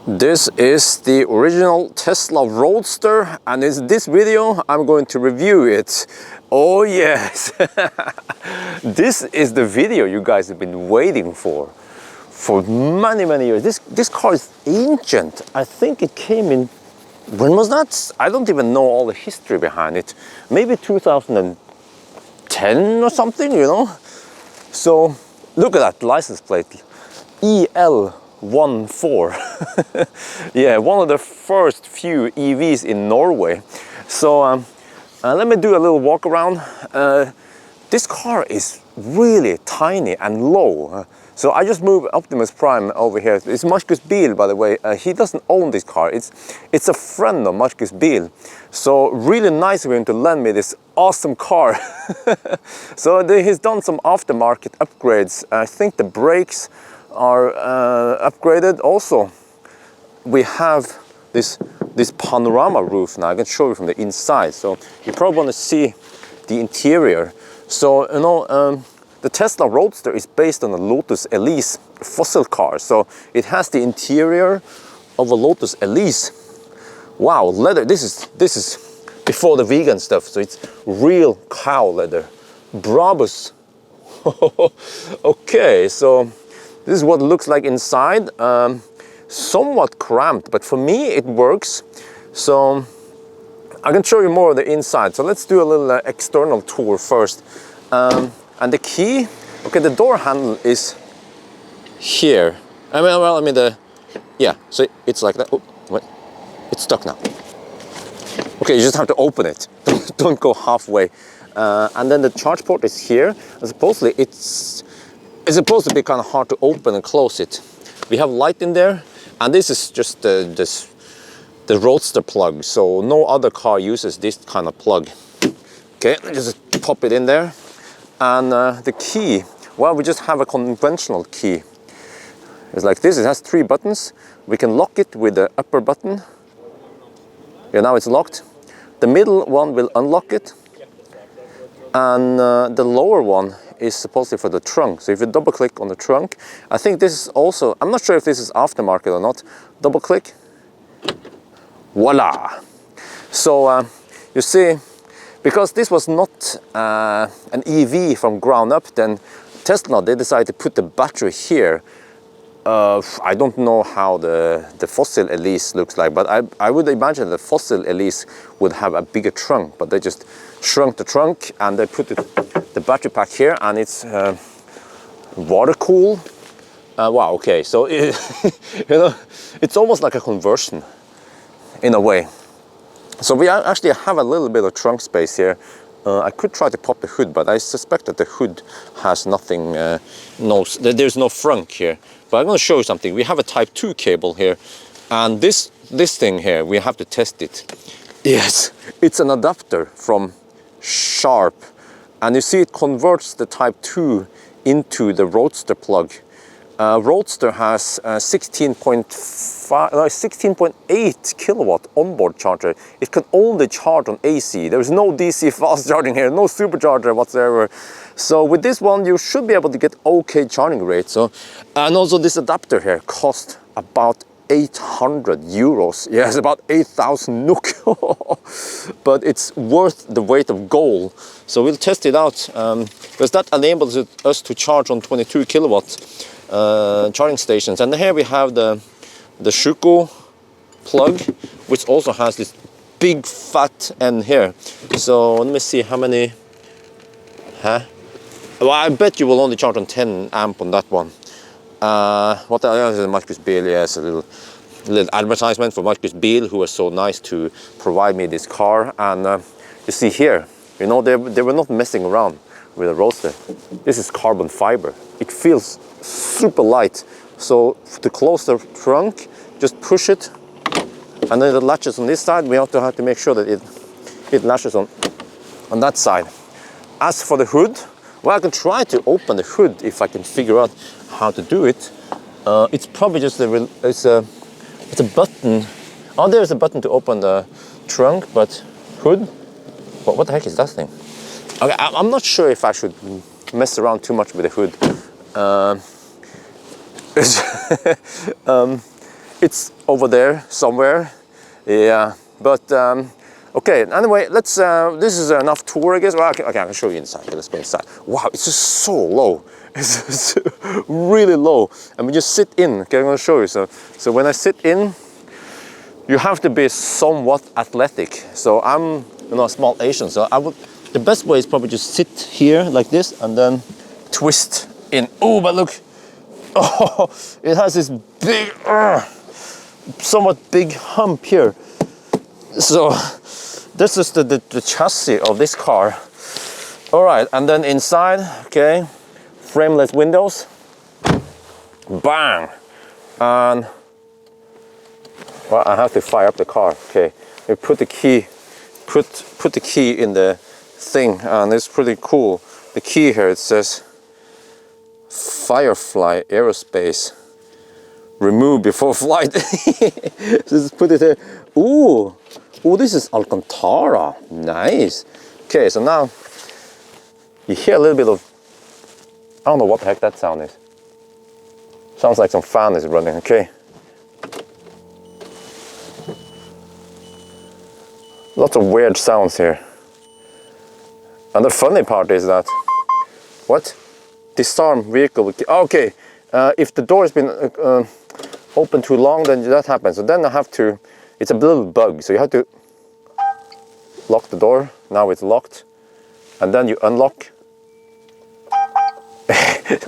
This is the original Tesla Roadster, and in this video I'm going to review it. Oh yes! This is the video you guys have been waiting for many years. This car is ancient. I think it came in, when was that? I don't even know all the history behind it. Maybe 2010 or something, you know? So look at that license plate, EL14. Yeah, one of the first few EVs in Norway. So let me do a little walk around. This car is really tiny and low. So I just moved Optimus Prime over here. It's Marcusbil, by the way. He doesn't own this car. It's a friend of Marcusbil. So really nice of him to lend me this awesome car. So he's done some aftermarket upgrades. I think the brakes are upgraded. Also, we have this panorama roof now. I can show you from the inside. So you probably want to see the interior. So you know, the Tesla Roadster is based on a Lotus Elise fossil car. So it has the interior of a Lotus Elise. Wow, leather. This is before the vegan stuff. So it's real cow leather. Brabus. Okay, so this is what it looks like inside. Somewhat cramped, but for me it works. So I can show you more of the inside. So let's do a little external tour first. And the key, okay, the door handle is here. Yeah, so it's like that. Oh, wait, it's stuck now. Okay, you just have to open it. Don't go halfway. And then the charge port is here. And supposedly it's supposed to be kind of hard to open and close it. We have light in there, and this is just the Roadster plug. So no other car uses this kind of plug. Okay, just pop it in there. And the key, well, we just have a conventional key. It's like this. It has 3 buttons. We can lock it with the upper button. Yeah, now it's locked. The middle one will unlock it. And the lower one is supposedly for the trunk. So if you double click on the trunk, I think this is also, I'm not sure if this is aftermarket or not. Double click. Voila! So you see, because this was not an EV from ground up, then Tesla, they decided to put the battery here. I don't know how the fossil Elise looks like, but I would imagine the fossil Elise would have a bigger trunk, but they just shrunk the trunk and they put the battery pack here, and it's water cool. Wow, okay, so you know, it's almost like a conversion in a way. So we actually have a little bit of trunk space here. I could try to pop the hood, but I suspect that the hood has nothing, there's no frunk here. But I'm going to show you something. We have a Type 2 cable here, and this thing here, we have to test it. Yes, it's an adapter from Sharp, and you see it converts the Type 2 into the Roadster plug. Roadster has 16.8 kilowatt onboard charger. It can only charge on AC. There is no DC fast charging here, no supercharger whatsoever. So with this one, you should be able to get okay charging rate. So, and also this adapter here costs about 800 euros. Yes, about 8,000 NOK. But it's worth the weight of gold. So we'll test it out because that enables us to charge on 22 kilowatt charging stations. And here we have the Shuko plug, which also has this big fat end here. So let me see how many. Well, I bet you will only charge on 10 amp on that one. What else is Marcusbil? Yes, a little advertisement for Marcusbil, who was so nice to provide me this car. And you see here, you know, they were not messing around with a Roadster. This is carbon fiber. It feels super light. So to close the trunk, just push it, and then it latches on this side. We have to make sure that it latches on that side. As for the hood, well, I can try to open the hood if I can figure out how to do it. It's probably just it's a button. Oh, there's a button to open the trunk, but hood. What the heck is that thing? Okay, I'm not sure if I should mess around too much with the hood. It's over there somewhere. Yeah, but okay. Anyway, let's. This is enough tour, I guess. Well, okay, I can show you inside. Okay, let's go inside. Wow, it's just so low. It's just really low. And when you sit in, okay, I'm gonna show you. So when I sit in, you have to be somewhat athletic. So I'm, you know, a small Asian. So I would. The best way is probably just sit here like this and then twist in. Oh, but look. Oh, it has this big, somewhat big hump here. So this is the chassis of this car. All right, and then inside, okay, frameless windows. Bang! And well, I have to fire up the car. Okay, we put the key, put the key in the thing, and it's pretty cool. The key here, it says Firefly Aerospace, remove before flight. Just put it there. Ooh, this is Alcantara. Nice. Okay, so now you hear a little bit of, I don't know what the heck that sound is. Sounds like some fan is running. Okay. Lots of weird sounds here. And the funny part is that, what? Disarm vehicle. Okay, if the door has been open too long, then that happens. So then I have to, it's a little bug. So you have to lock the door. Now it's locked. And then you unlock.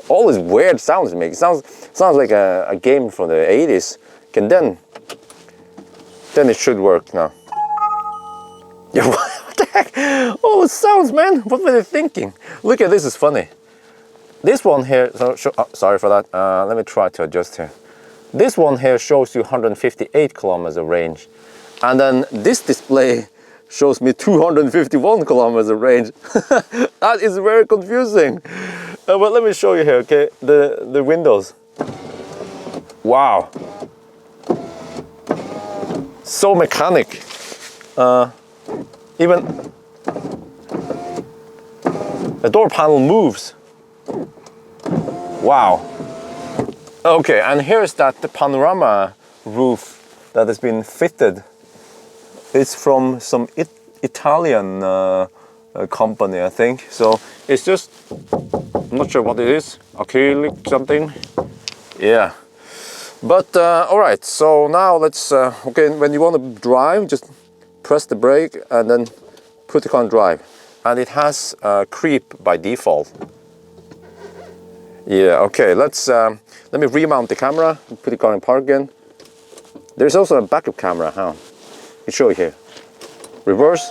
All these weird sounds it makes. It sounds like a game from the 80s. And then it should work now. Yeah, what the heck? All the sounds, man. What were they thinking? Look at this, is funny. This one here, sorry for that. Let me try to adjust here. This one here shows you 158 kilometers of range. And then this display shows me 251 kilometers of range. That is very confusing. But let me show you here, okay? The windows. Wow. So mechanic. Even the door panel moves. Wow. Okay, and here's the panorama roof that has been fitted. It's from some Italian company, I think. So it's just, I'm not sure what it is, acrylic something. Yeah. But all right, so now let's, okay, when you want to drive, just press the brake and then put the car on drive. And it has creep by default. Yeah, okay, let me remount the camera, put the car in park again. There's also a backup camera, huh? I'll show you here. Reverse.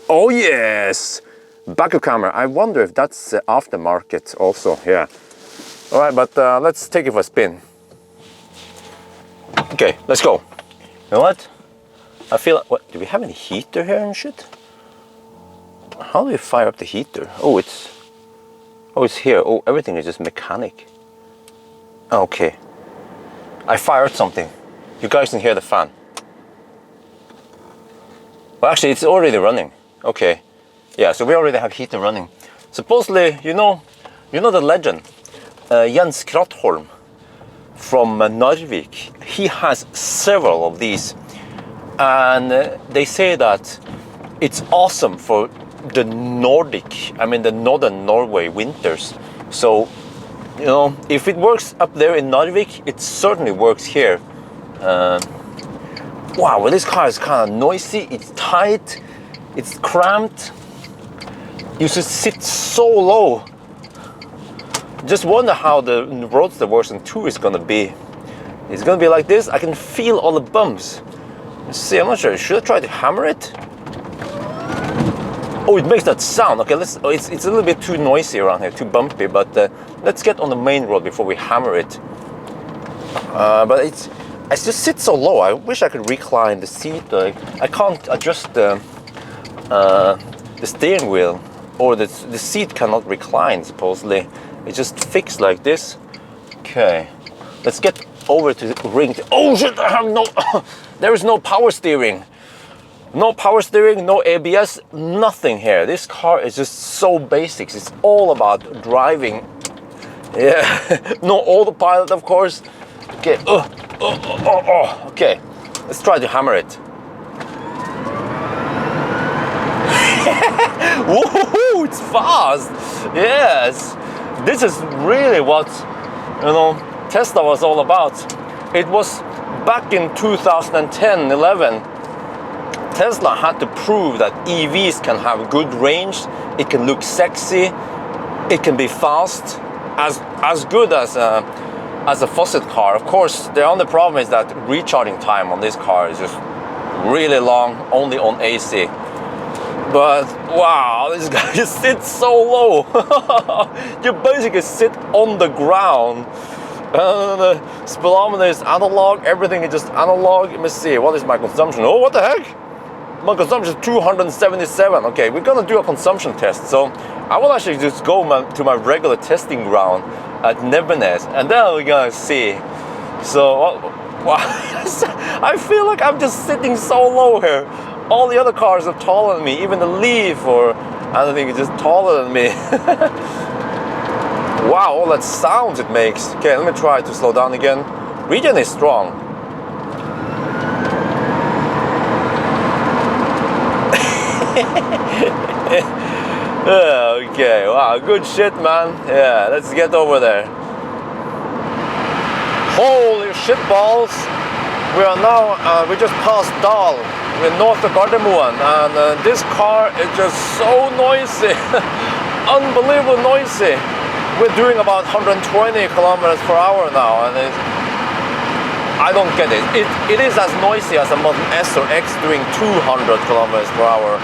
Oh yes! Backup camera. I wonder if that's aftermarket also, yeah. All right, but let's take it for a spin. Okay, let's go. You know what? I feel, what, do we have any heater here and shit? How do we fire up the heater? Oh, it's here. Oh, everything is just mechanic. Okay. I fired something. You guys can hear the fan. Well, actually, it's already running. Okay. Yeah, so we already have heater running. Supposedly, you know the legend, Jens Krattholm from Narvik. He has several of these. And they say that it's awesome for the the northern Norway winters. So, you know, if it works up there in Narvik, it certainly works here. Wow, well, this car is kind of noisy, it's tight, it's cramped. You should sit so low. Just wonder how the Roadster version 2 is gonna be. It's gonna be like this. I can feel all the bumps. Let's see, I'm not sure. Should I try to hammer it? Oh, it makes that sound. Okay, it's a little bit too noisy around here, too bumpy, but let's get on the main road before we hammer it. But I just sit so low. I wish I could recline the seat. I can't adjust the steering wheel, or the seat cannot recline, supposedly. It's just fixed like this. Okay, let's get over to the ring. Oh shit, I have no, there is no power steering. No power steering, no ABS, nothing here. This car is just so basics. It's all about driving. Yeah, no autopilot, of course. Okay, okay. Let's try to hammer it. Woohoo! It's fast. Yes, this is really what Tesla was all about. It was back in 2010-11. Tesla had to prove that EVs can have good range. It can look sexy. It can be fast, as good as a fossil car. Of course, the only problem is that recharging time on this car is just really long, only on AC. But wow, this guy just sits so low. You basically sit on the ground. The speedometer is analog, everything is just analog. Let me see, what is my consumption? Oh, what the heck? My consumption is 277. Okay, we're gonna do a consumption test. So I will actually just go to my regular testing ground at Nevenes, and then we're gonna see. So, wow, I feel like I'm just sitting so low here. All the other cars are taller than me, even the Leaf or anything is just taller than me. Wow, all that sounds it makes. Okay, let me try to slow down again. Regen is strong. Okay, wow, good shit, man. Yeah, let's get over there. Holy shit balls. We are now, we just passed Dal. We're north of Gardermoen, and this car is just so noisy. Unbelievable noisy. We're doing about 120 kilometers per hour now, and I don't get it. It is as noisy as a Model S or X doing 200 kilometers per hour,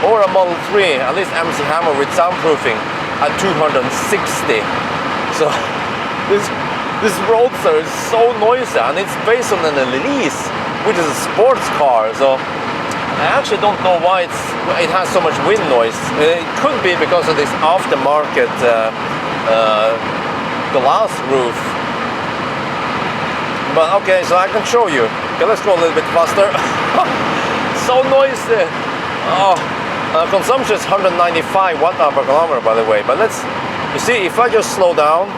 or a Model 3, at least MC Hammer with soundproofing at 260. So this Roadster is so noisy, and it's based on an Elise, which is a sports car. So I actually don't know why it has so much wind noise. It could be because of this aftermarket glass roof. But okay, so I can show you. Okay, let's go a little bit faster. So noisy. Oh, consumption is 195 watt-hour per kilometer, by the way. But you see, if I just slow down,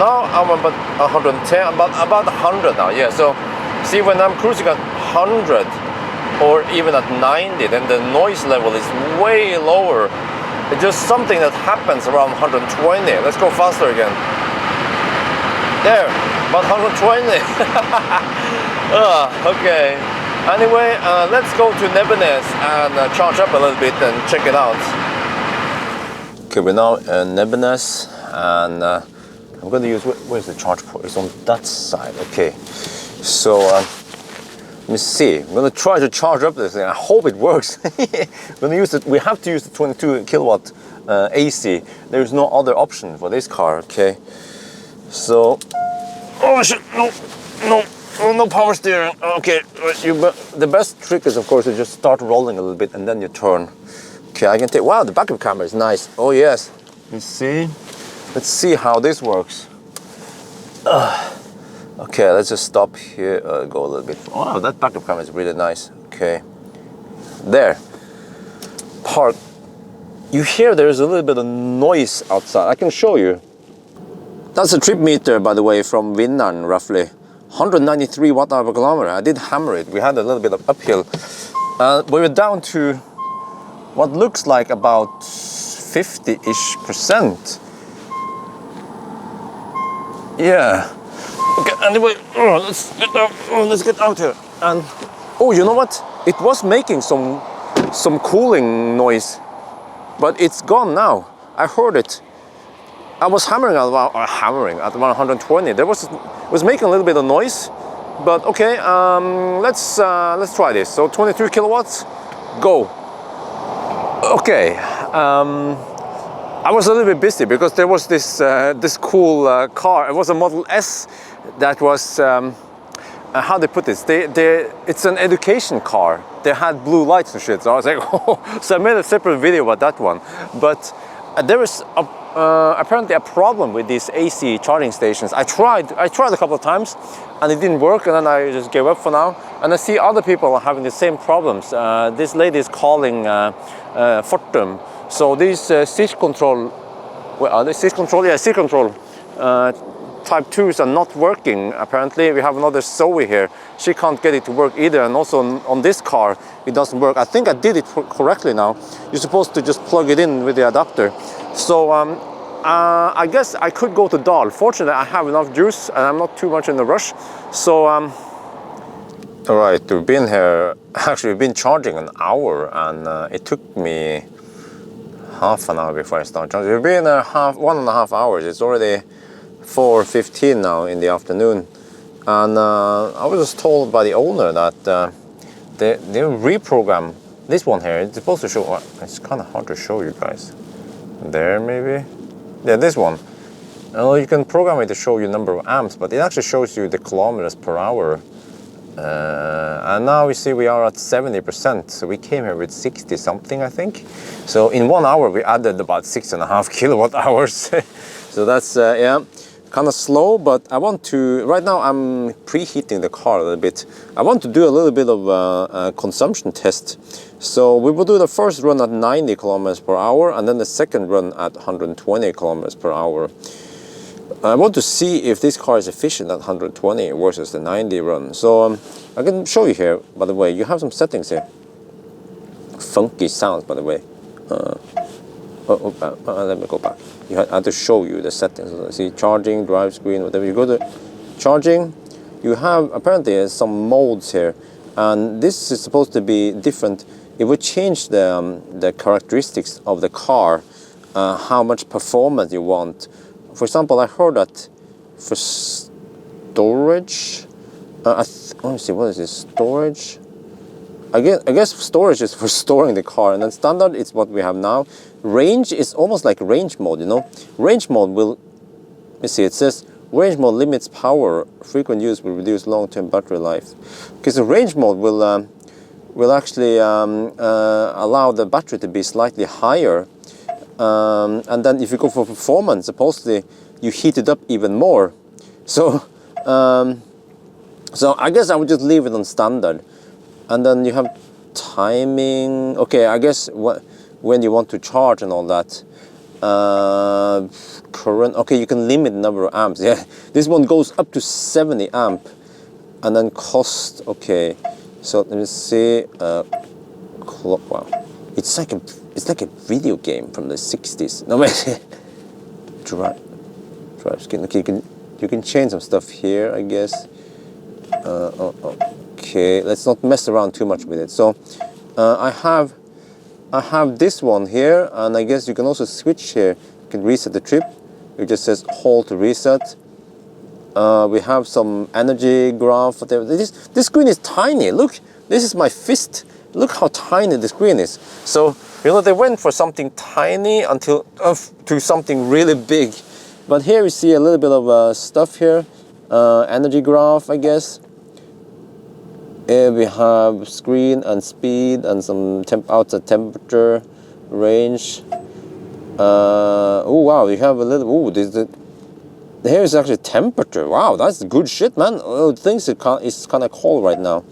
now I'm about 110, about 100 now. Yeah, so see, when I'm cruising at 100 or even at 90, then the noise level is way lower. It's just something that happens around 120. Let's go faster again. There, about 120. Okay. Anyway, let's go to Nevenes and charge up a little bit and check it out. Okay, we're now in Nevenes, and I'm going to use, where's the charge port? It's on that side. Okay, so let me see. I'm going to try to charge up this thing. I hope it works. We're going to use it. We have to use the 22 kilowatt AC. There's no other option for this car. Okay, so oh shit! No power steering. Okay, the best trick is, of course, to just start rolling a little bit and then you turn. Okay, I can take. Wow, the backup camera is nice. Oh yes. Let's see how this works. Okay, let's just stop here. Go a little bit. Wow, that backup camera is really nice. Okay, there. Park. You hear there's a little bit of noise outside. I can show you. That's a trip meter, by the way, from Nyland, roughly 193 watt-hour per kilometer. I did hammer it. We had a little bit of uphill. We were down to what looks like about 50-ish%. Yeah. Okay. Anyway, let's get out here. And oh, you know what? It was making some cooling noise, but it's gone now. I heard it. I was hammering at about 120. It was making a little bit of noise, but okay. Let's try this. So 22 kilowatts, go. Okay. I was a little bit busy because there was this cool car. It was a Model S that was how they put this. It's an education car. They had blue lights and shit. So I was like, oh. So I made a separate video about that one. But there is apparently a problem with these AC charging stations. I tried a couple of times and it didn't work, and then I just gave up for now. And I see other people are having the same problems. This lady is calling Fortum. So these seat control, are they seat control? Yeah, seat control Type 2s are not working, apparently. We have another Zoe here. She can't get it to work either, and also on this car, it doesn't work. I think I did it correctly now. You're supposed to just plug it in with the adapter. So I guess I could go to Dahl. Fortunately, I have enough juice, and I'm not too much in a rush. So, all right, we've been here, actually we've been charging an hour, and it took me half an hour before I started charging. We've been there 1.5 hours. It's already 4:15 now in the afternoon, and I was just told by the owner that they reprogram this one here. It's supposed to show, well, it's kind of hard to show you guys. There maybe? Yeah, this one. You can program it to show you number of amps, but it actually shows you the kilometers per hour. And now we see we are at 70%, so we came here with 60 something, I think. So in 1 hour we added about 6.5 kilowatt hours. So that's yeah, kind of slow, but I want to, right now I'm preheating the car a little bit. I want to do a little bit of a consumption test. So we will do the first run at 90 kilometers per hour, and then the second run at 120 kilometers per hour. I want to see if this car is efficient at 120 versus the 90 run. So I can show you here, by the way. You have some settings here. Funky sounds, by the way. Let me go back. I had to show you the settings. See, charging, drive screen, whatever. You go to charging, you have apparently some modes here. And this is supposed to be different. It would change the characteristics of the car, how much performance you want. For example, I heard that for storage, let me see, what is this, storage? I guess storage is for storing the car, and then standard is what we have now. Range is almost like range mode, you know. Range mode will, let me see, it says, range mode limits power, frequent use will reduce long-term battery life. Because the range mode will actually allow the battery to be slightly higher. And then if you go for performance, supposedly you heat it up even more. So, so I guess I would just leave it on standard. And then you have timing. Okay, I guess when you want to charge and all that. Current. Okay, you can limit the number of amps. Yeah, this one goes up to 70 amp, and then cost. Okay, so let me see. Wow, it's like a video game from the 60s. No, wait. Drive skin. Okay, you can change some stuff here, I guess. Okay, let's not mess around too much with it. So I have this one here, and I guess you can also switch here. You can reset the trip. It just says hold to reset. We have some energy graph. Whatever. This screen is tiny. Look, this is my fist. Look how tiny the screen is. So you know, they went for something tiny until to something really big. But here we see a little bit of stuff here. Energy graph, I guess. Here we have screen and speed and some outside temperature, range. Oh wow, you have a little. Oh, here is actually temperature. Wow, that's good shit, man. Oh, things it's kind of cold right now.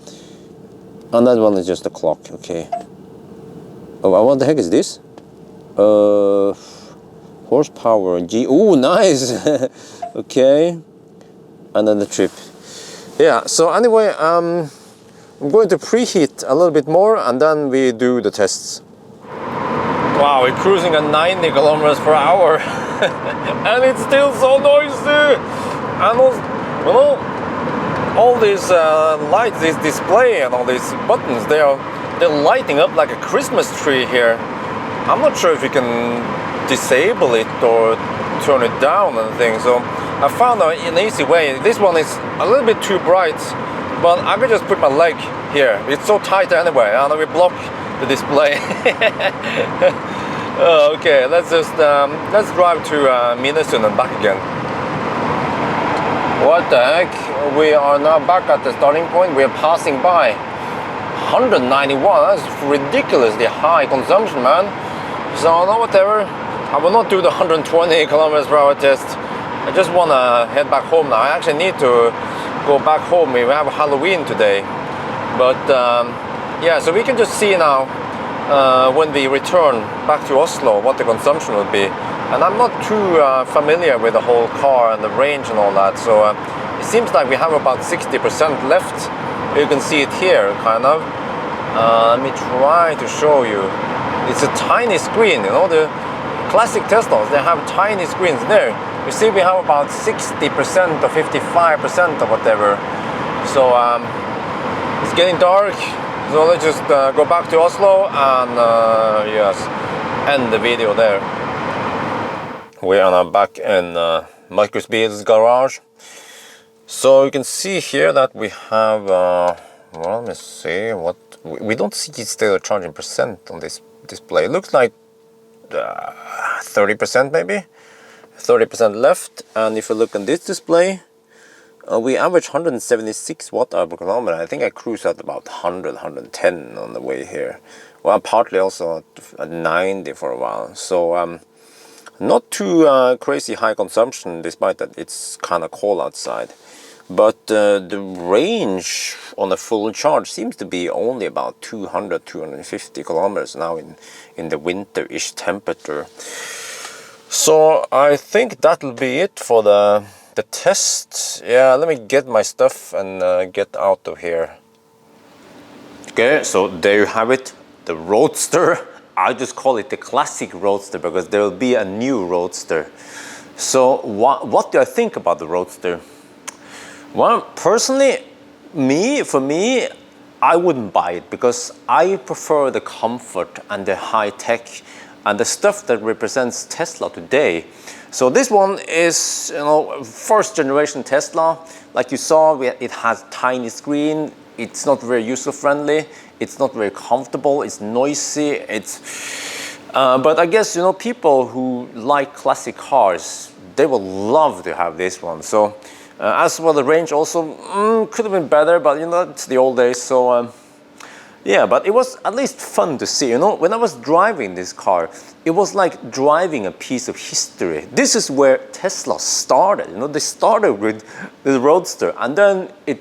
And that one is just a clock. Okay. Oh, what the heck is this? Horsepower, G. Oh, nice. Okay. And then the trip. Yeah. So anyway, I'm going to preheat a little bit more, and then we do the tests. Wow, we're cruising at 90 kilometers per hour, and it's still so noisy. And also, you know, all these lights, this display, and all these buttons, they're lighting up like a Christmas tree here. I'm not sure if you can disable it or turn it down and things. So I found an easy way. This one is a little bit too bright, but I could just put my leg here. It's so tight anyway, and we block the display. Okay, let's drive to Minnesund and back again. What the heck? We are now back at the starting point. We are passing by 191. That's ridiculously high consumption, man. So no, whatever. I will not do the 120 kilometers per hour test. I just want to head back home now. I actually need to go back home. We have Halloween today. But yeah, so we can just see now when we return back to Oslo what the consumption will be. And I'm not too familiar with the whole car and the range and all that, so it seems like we have about 60% left. You can see it here, kind of. Let me try to show you. It's a tiny screen, you know, the classic Teslas, they have tiny screens there. You see we have about 60% or 55% or whatever. So it's getting dark, so let's just go back to Oslo and yes, end the video there. We are now back in Marcusbil's garage. So you can see here that we have, well, let me see, what we don't see still charging percent on this display. It looks like 30% maybe, 30% left. And if you look on this display, we average 176 watt-hour per kilometer. I think I cruised at about 100, 110 on the way here. Well, partly also at 90 for a while. So not too crazy high consumption, despite that it's kind of cold outside. But the range on a full charge seems to be only about 200, 250 kilometers now in the winter-ish temperature. So I think that'll be it for the test. Yeah, let me get my stuff and get out of here. Okay, so there you have it, the Roadster. I just call it the classic Roadster because there will be a new Roadster. So what do I think about the Roadster? Well, personally, for me, I wouldn't buy it because I prefer the comfort and the high tech and the stuff that represents Tesla today. So this one is, you know, first generation Tesla. Like you saw, it has tiny screen. It's not very user friendly. It's not very comfortable. It's noisy. But I guess, you know, people who like classic cars, they will love to have this one. So. As well, the range also could have been better, but you know, it's the old days. So yeah, but it was at least fun to see. You know, when I was driving this car, it was like driving a piece of history. This is where Tesla started. You know, they started with the Roadster, and then it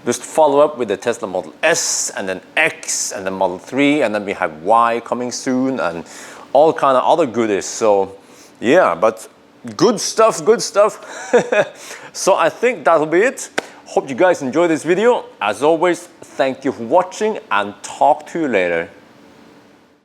just follow up with the Tesla Model S, and then X, and then Model 3, and then we have Y coming soon, and all kind of other goodies. So yeah, but good stuff, good stuff. So I think that'll be it. Hope you guys enjoyed this video. As always, thank you for watching and talk to you later.